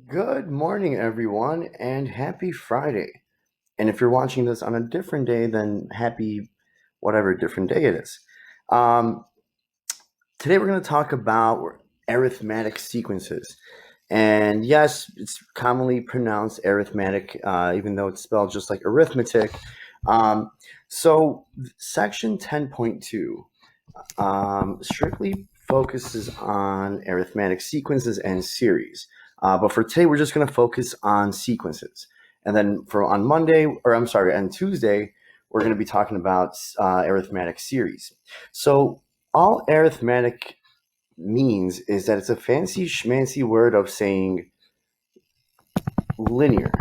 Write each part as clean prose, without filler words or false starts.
Good morning, everyone, and happy Friday. And if you're watching this on a different day, then happy whatever different day it is. Um, Today, we're going to talk about arithmetic sequences. And yes, it's commonly pronounced arithmetic, even though it's spelled just like arithmetic. Um, Section 10.2 strictly focuses on arithmetic sequences and series. But for today, we're just going to focus on sequences. And then on Tuesday, we're going to be talking about arithmetic series. So all arithmetic means is that it's a fancy schmancy word of saying linear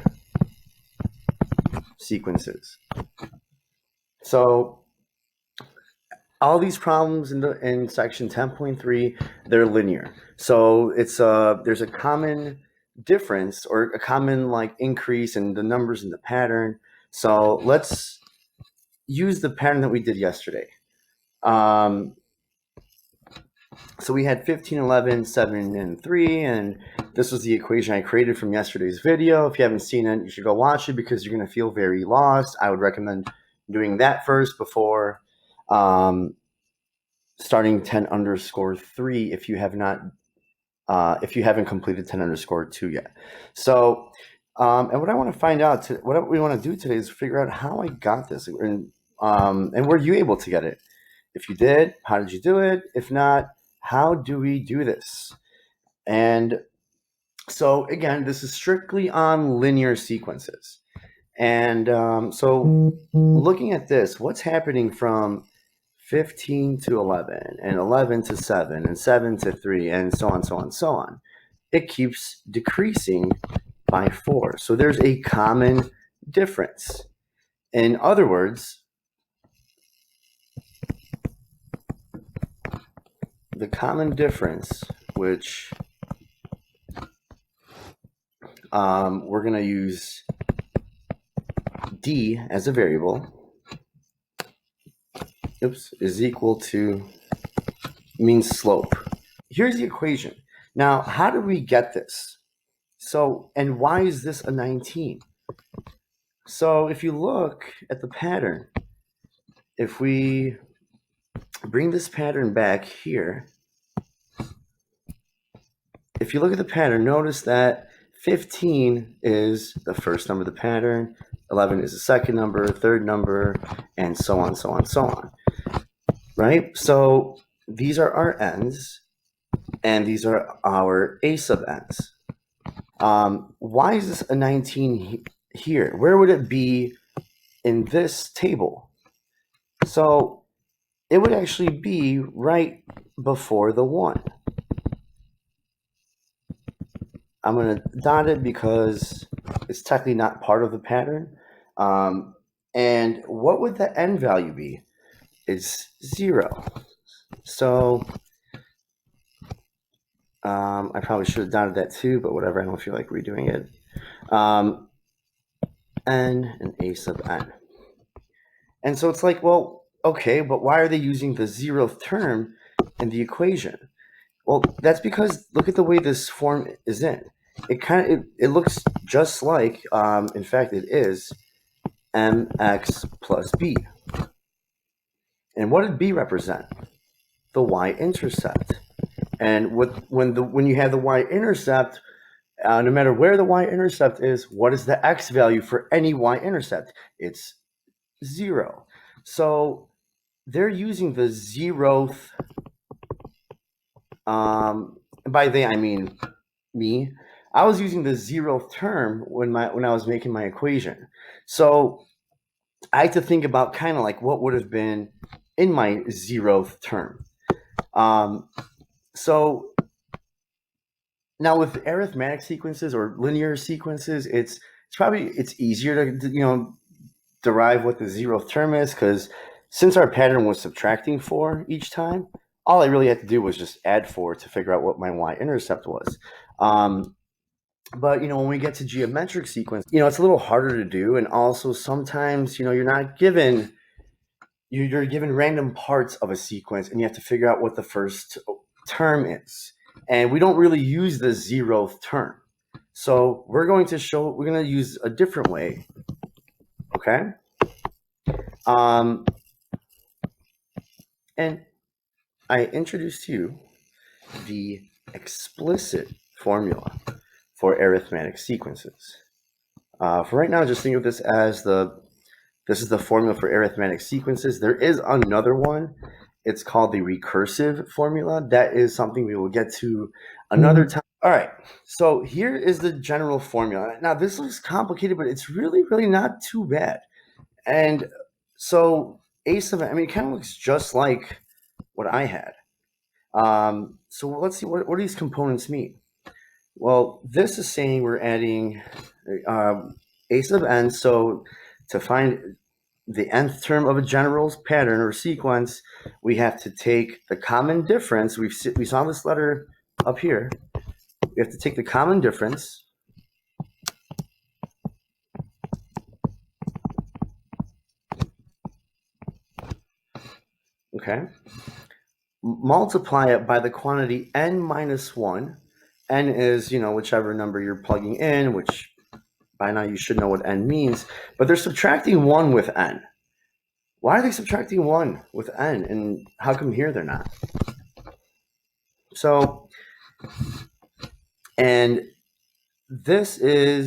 sequences. So all these problems in section 10.3, they're linear. So there's a common difference or a common like increase in the numbers in the pattern. So let's use the pattern that we did yesterday. So we had 15, 11, 7, and 3, and this was the equation I created from yesterday's video. If you haven't seen it, you should go watch it because you're going to feel very lost. I would recommend doing that first before starting 10_3 if you haven't completed 10_2 yet. So, and what I want to find out, what we want to do today is figure out how I got this, and were you able to get it? If you did, how did you do it? If not, how do we do this? And so again, this is strictly on linear sequences. And so looking at this, what's happening from 15 to 11 and 11 to 7 and 7 to 3 and so on, so on, so on. It keeps decreasing by 4. So there's a common difference. In other words, the common difference, which we're going to use d as a variable, is equal to mean slope. Here's the equation. Now, how do we get this? So, and why is this a 19? So if you look at the pattern, if we bring this pattern back here, if you look at the pattern, notice that 15 is the first number of the pattern, 11 is the second number, third number, and so on, so on, so on. Right? So these are our n's, and these are our a sub n's. Why is this a 19 here? Where would it be in this table? So it would actually be right before the 1. I'm going to dot it because it's technically not part of the pattern. And what would the n value be? It's 0. So I probably should have dotted that too, but whatever, I don't feel like redoing it. N and a sub n. And so it's like, well, okay, but why are they using the 0th term in the equation? Well, that's because look at the way this form is in. It looks just like, in fact, it is mx plus b. And what did b represent? The y-intercept. And when you have the y-intercept, no matter where the y-intercept is, what is the x value for any y-intercept? It's 0. So they're using the 0th. By they, I mean me. I was using the 0th term when I was making my equation. So I had to think about kind of like what would have been in my 0th term. So now with arithmetic sequences or linear sequences, it's easier to derive what the 0th term is, because since our pattern was subtracting 4 each time, all I really had to do was just add 4 to figure out what my y-intercept was. But when we get to geometric sequence, it's a little harder to do, and also sometimes you're given random parts of a sequence, and you have to figure out what the first term is, and we don't really use the 0th term. So we're going to use a different way, okay? And I introduced to you the explicit formula for arithmetic sequences. For right now, just think of this as this is the formula for arithmetic sequences. There is another one. It's called the recursive formula. That is something we will get to another time. All right, so here is the general formula. Now, this looks complicated, but it's really, really not too bad. And so A7, I mean, it kind of looks just like what I had. So let's see, what do these components mean? Well, this is saying we're adding a sub n, so to find the nth term of a general pattern or sequence, we have to take the common difference. We saw this letter up here. We have to take the common difference, okay, multiply it by the quantity n minus 1. N is, whichever number you're plugging in, which by now you should know what n means, but they're subtracting 1 with n. Why are they subtracting 1 with n, and how come here they're not? So, and this a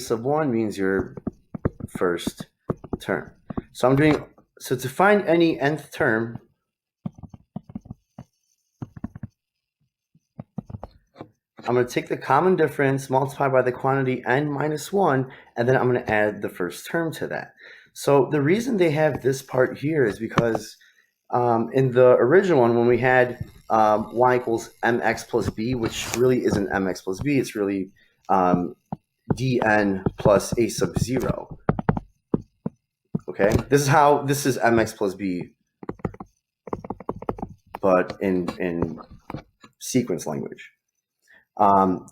sub 1 means your first term. So to find any nth term, I'm going to take the common difference, multiply by the quantity n minus 1, and then I'm going to add the first term to that. So the reason they have this part here is because in the original one, when we had y equals mx plus b, which really isn't mx plus b, it's really dn plus a sub 0. Okay, this is mx plus b, but in sequence language.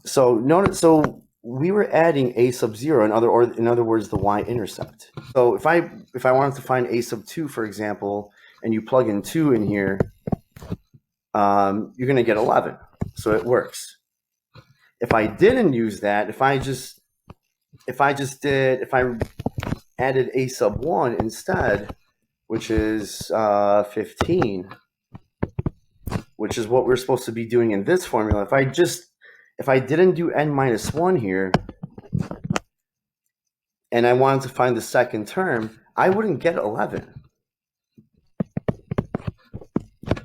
So we were adding a sub 0, in other words, the y-intercept. So if I wanted to find a sub 2, for example, and you plug in 2 in here, you're going to get 11. So it works. If I didn't use that, if I added a sub 1 instead, which is 15, which is what we're supposed to be doing in this formula, if I didn't do n minus 1 here, and I wanted to find the second term, I wouldn't get 11.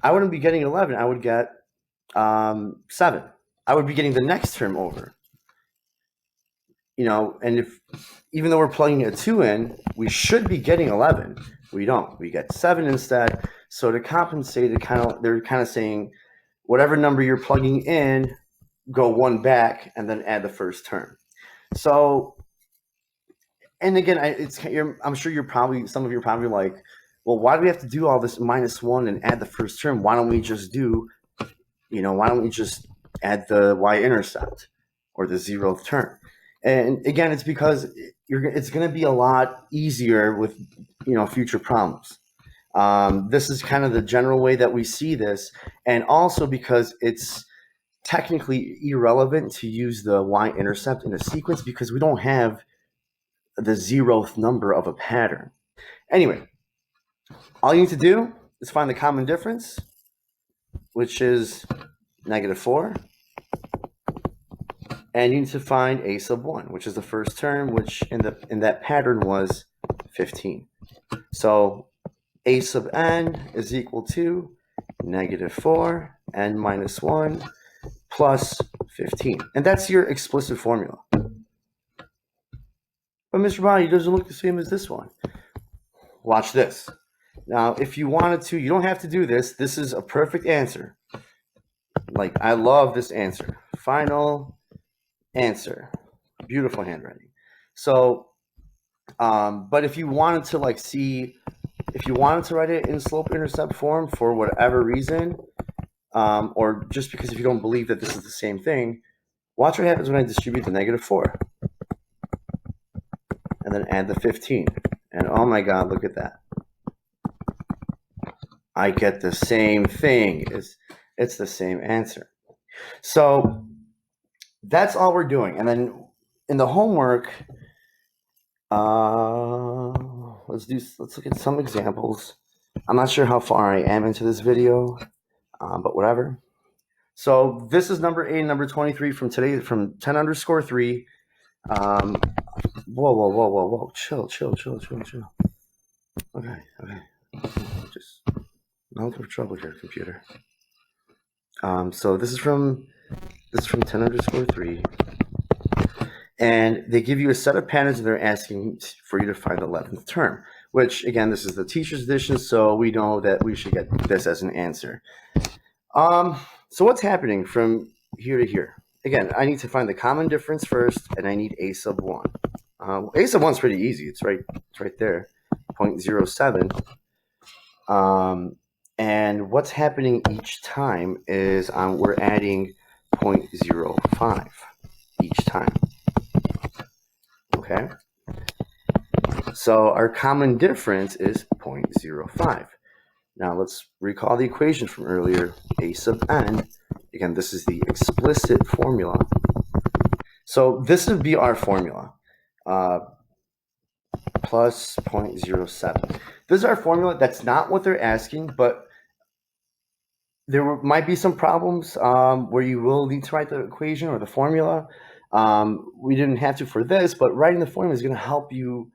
I wouldn't be getting 11. I would get 7. I would be getting the next term over. And even though we're plugging a 2 in, we should be getting 11. We don't. We get 7 instead. So to compensate, they're kind of saying whatever number you're plugging in, go 1 back and then add the first term. So, and again, I'm sure some of you are probably like, well, why do we have to do all this minus 1 and add the first term? Why don't we just add the y-intercept or the 0th term? And again, it's because it's going to be a lot easier with future problems. This is kind of the general way that we see this, and also because it's technically irrelevant to use the y-intercept in a sequence because we don't have the 0th number of a pattern. Anyway, all you need to do is find the common difference, which is -4, and you need to find a sub 1, which is the first term, which in that pattern was 15. So a sub n is equal to -4 n minus 1 plus 15. And that's your explicit formula. But Mr. Bonney, it doesn't look the same as this one. Watch this. Now, if you wanted to, you don't have to do this. This is a perfect answer. Like, I love this answer. Final answer. Beautiful handwriting. So, but if you wanted to write it in slope-intercept form for whatever reason, or just because if you don't believe that this is the same thing, watch what happens when I distribute the -4. And then add the 15. And oh my God, look at that. I get the same thing. It's the same answer. So that's all we're doing. And then in the homework, let's look at some examples. I'm not sure how far I am into this video, but whatever. So this is number 8, number 23 from today, from 10_3. Whoa. Chill. Okay. Just not looking for trouble here, computer. So this is from 10_3. And they give you a set of patterns and they're asking for you to find the 11th term, which again, this is the teacher's edition, so we know that we should get this as an answer. So what's happening from here to here? Again, I need to find the common difference first, and I need a sub 1. A sub 1 is pretty easy. It's right there, 0.07. And what's happening each time is we're adding 0.05 each time. Okay, so our common difference is 0.05. Now let's recall the equation from earlier, a sub n. Again, this is the explicit formula. So this would be our formula, plus 0.07. This is our formula. That's not what they're asking, but there might be some problems where you will need to write the equation or the formula. We didn't have to for this, but writing the formula is going to help you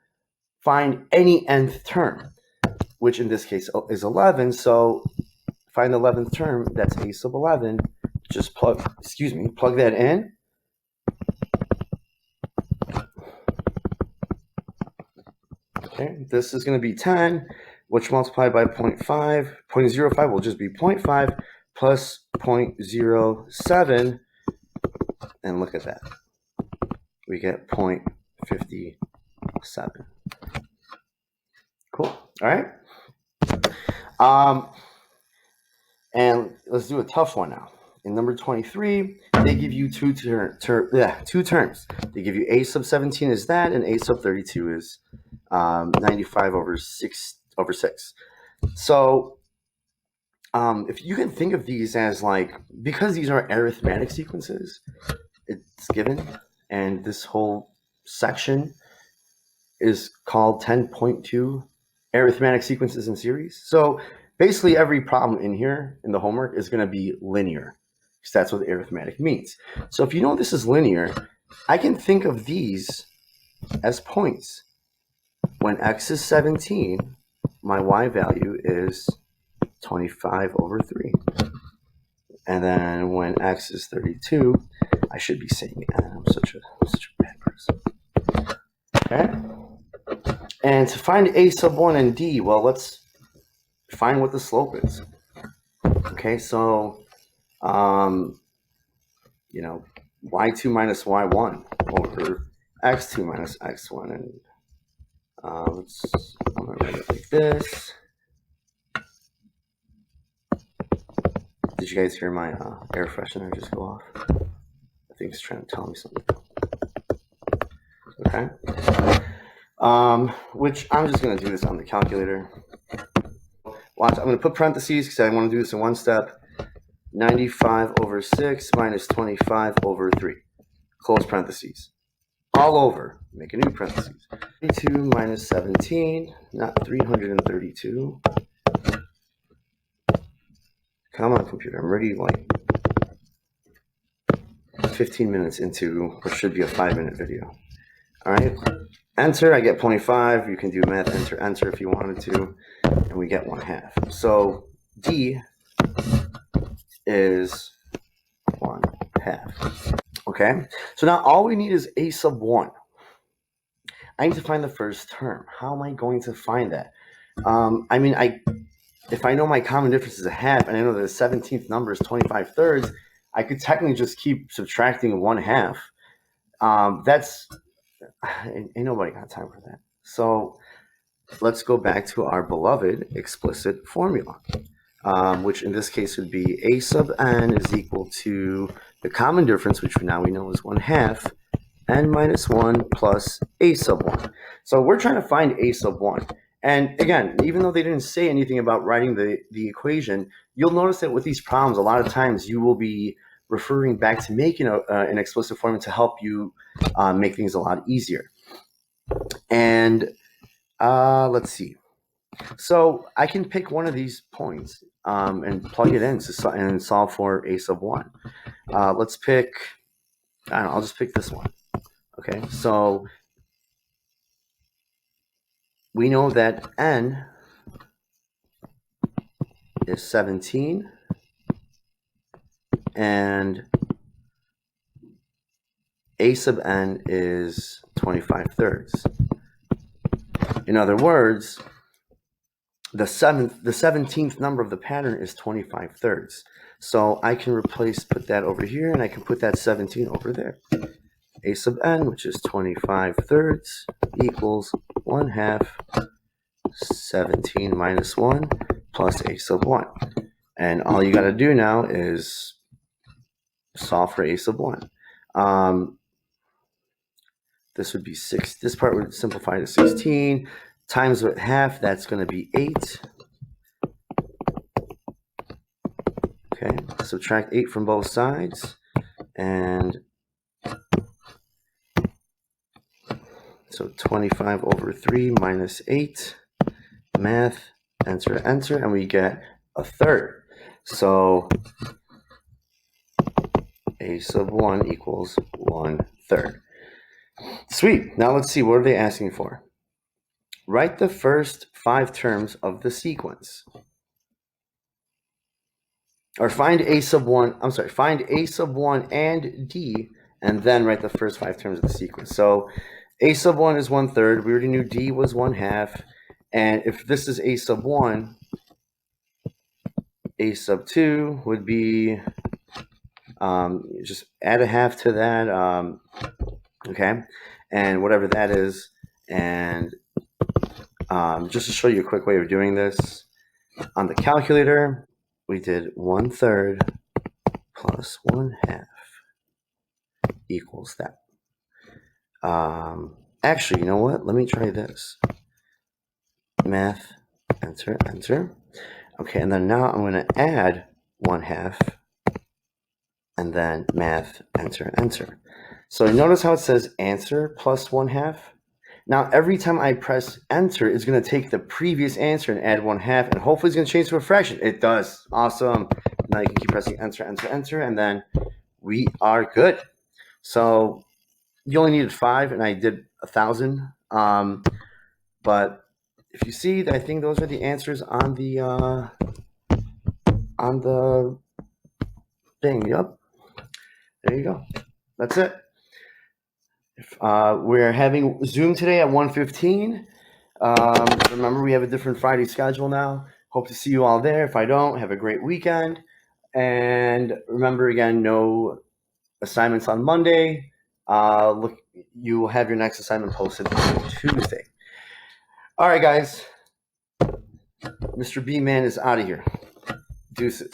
find any nth term, which in this case is 11. So find the 11th term, that's a sub 11. Just plug that in. Okay, this is going to be 10, which multiplied by 0.5. 0.05 will just be 0.5 plus 0.07. And look at that. We get 0.57. Cool. All right. And let's do a tough one now. In number 23, they give you two terms. They give you a sub 17 is that, and a sub 32 is 95 over 6. So if you can think of these as because these are arithmetic sequences, it's given, and this whole section is called 10.2 arithmetic sequences in series. So basically every problem in here in the homework is going to be linear, because that's what arithmetic means. So if you know this is linear, I can think of these as points. When x is 17, my y value is 25 over 3. And then when x is 32, I should be saying I'm such a bad person. Okay? And to find a sub 1 and d, well, let's find what the slope is. Okay, so y2 minus y1 over x2 minus x1, and I'm gonna write it like this. Did you guys hear my air freshener just go off? I think it's trying to tell me something. Okay. Which I'm just gonna do this on the calculator. Watch, I'm gonna put parentheses because I want to do this in one step. 95 over 6 minus 25 over 3. Close parentheses. All over. Make a new parentheses. 32 minus 17, not 332. Come on, computer. I'm already 15 minutes into what should be a 5-minute video. All right. Enter. I get 0.5. You can do math. Enter if you wanted to. And we get 1/2. So D is 1/2. Okay. So now all we need is a sub 1. I need to find the first term. How am I going to find that? If I know my common difference is 1/2, and I know that the 17th number is 25/3, I could technically just keep subtracting 1/2. Ain't nobody got time for that. So let's go back to our beloved explicit formula, which in this case would be a sub n is equal to the common difference, which now we know is 1/2, n minus 1 plus a sub 1. So we're trying to find a sub 1. And again, even though they didn't say anything about writing the equation, you'll notice that with these problems, a lot of times you will be referring back to making an explicit formula to help you make things a lot easier. And let's see. So I can pick one of these points and plug it in and solve for a sub 1. Let's pick, I don't know, I'll just pick this one. Okay, so we know that n is 17 and a sub n is 25/3. In other words, the 17th number of the pattern is 25/3. So I can put that over here, and I can put that 17 over there. A sub n, which is 25/3, equals 1/2 17 minus 1 plus a sub 1. And all you got to do now is solve for a sub 1. This would be 6. This part would simplify to 16 times with half. That's going to be 8. Okay, subtract 8 from both sides, and so 25 over 3 minus 8. Math, enter, enter, and we get 1/3. So a sub 1 equals 1/3. Sweet. Now let's see, what are they asking for? Write the first 5 terms of the sequence. Or find a sub 1, find a sub 1 and d, and then write the first 5 terms of the sequence. So a sub 1 is 1/3. We already knew d was 1/2. And if this is a sub 1, a sub 2 would be, just add a half to that, okay? And whatever that is. And just to show you a quick way of doing this, on the calculator, we did 1/3 plus 1/2 equals that. Actually, you know what? Let me try this. Math, enter, enter. Okay, and then now I'm going to add 1/2, and then math, enter, enter. So notice how it says answer plus 1/2. Now, every time I press enter, it's going to take the previous answer and add 1/2, and hopefully it's going to change to a fraction. It does. Awesome. Now you can keep pressing enter, enter, enter, and then we are good. So you only needed 5, and I did 1,000. But if you see, I think those are the answers on the thing. Yep. There you go. That's it. We're having Zoom today at 1:15. Remember, we have a different Friday schedule now. Hope to see you all there. If I don't, have a great weekend. And remember, again, no assignments on Monday. Look, you will have your next assignment posted on Tuesday. All right, guys. Mr. B-Man is out of here. Deuces.